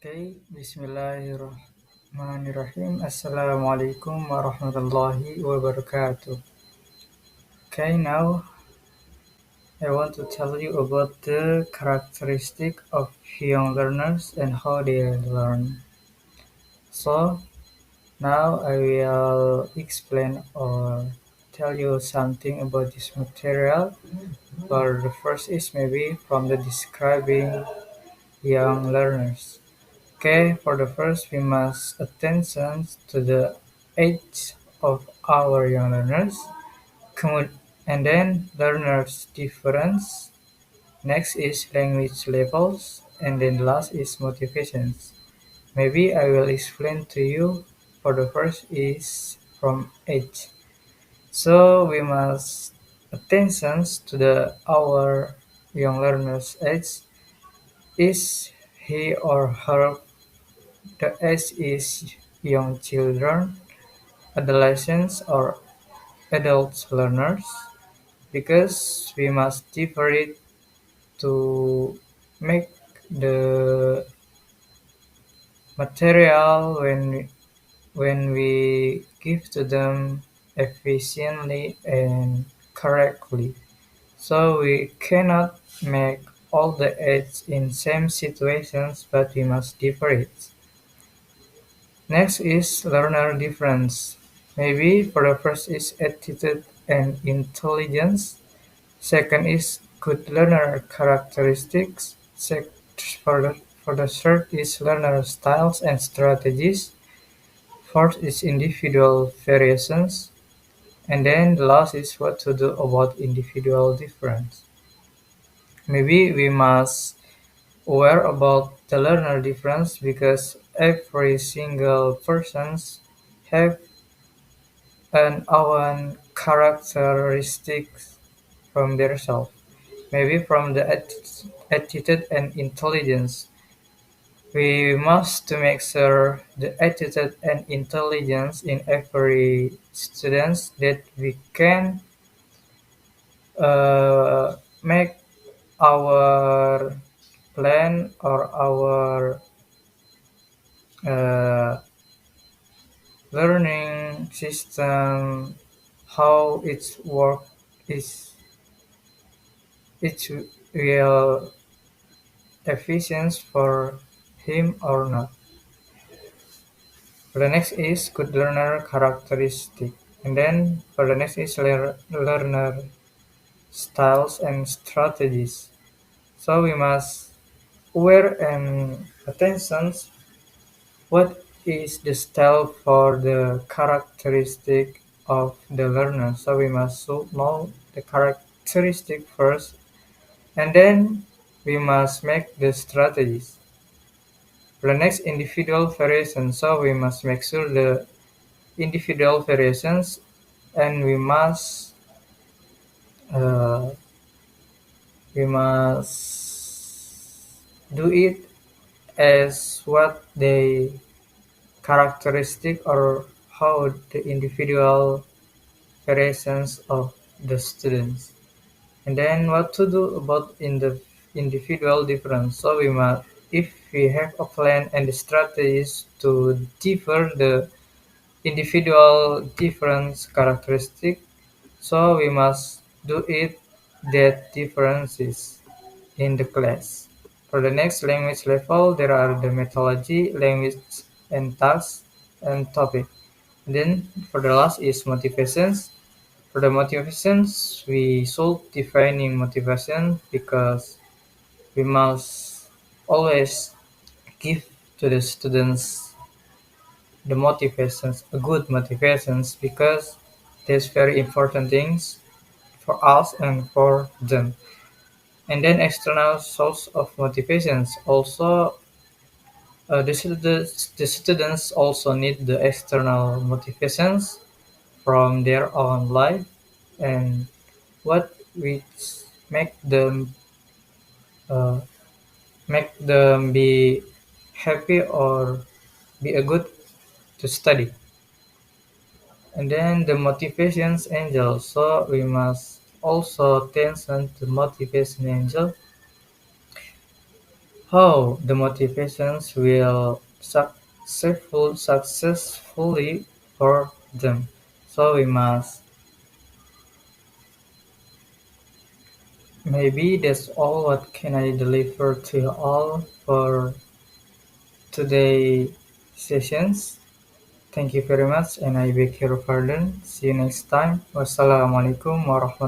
Okay, Bismillahirrahmanirrahim. Assalamualaikum warahmatullahi wabarakatuh. Okay, now I want to tell you about the characteristic of young learners and how they learn. So now I will explain or tell you something about this material. For the first is maybe from the describing young learners. Okay, for the first, we must attention to the age of our young learners, and then learners difference. Next is language levels, and then last is motivations. Maybe I will explain to you. For the first is from age. So we must attention to the our young learners' age. Is he or her the age is young children, adolescents, or adult learners because we must differ it to make the material when we give to them efficiently and correctly. So we cannot make all the aids in same situations, but we must differ it. Next is learner difference. Maybe for the first is attitude and intelligence. Second is good learner characteristics. For the third is learner styles and strategies. Fourth is individual variations. And then the last is what to do about individual difference. Maybe we must aware about the learner difference because every single persons have an own characteristics from their self. Maybe from the attitude and intelligence. We must to make sure the attitude and intelligence in every students that we can make our plan or our uh, learning system how its work is it will efficient for him or not. For the next is good learner characteristic, and then for the next is learner styles and strategies. So we must aware and attentions what is the style for the characteristic of the learner. So we must know the characteristic first, and then we must make the strategies. For the next individual variation, so we must make sure the individual variations, and uh, we must do it as what they characteristic or how the individual variations of the students. And then what to do about in the individual difference. So we must, if we have a plan and the strategies to differ the individual difference characteristic, so we must do it that differences in the class. For the next language level, there are the methodology, language, and tasks and topic. Then for the last is motivations. For the motivations, we should defining motivation because we must always give to the students the motivations, a good motivations because there's very important things for us and for them. And then external source of motivations also the students also need the external motivations from their own life and what which make them uh, make them be happy or be a good to study. And then the motivations angel. So we must also attention to motivation angel. How the motivations will successfully for them. So we must. Maybe that's all what can I deliver to you all for today sessions. Thank you very much and I beg your pardon. See you next time. Wassalamualaikum warahmatullahi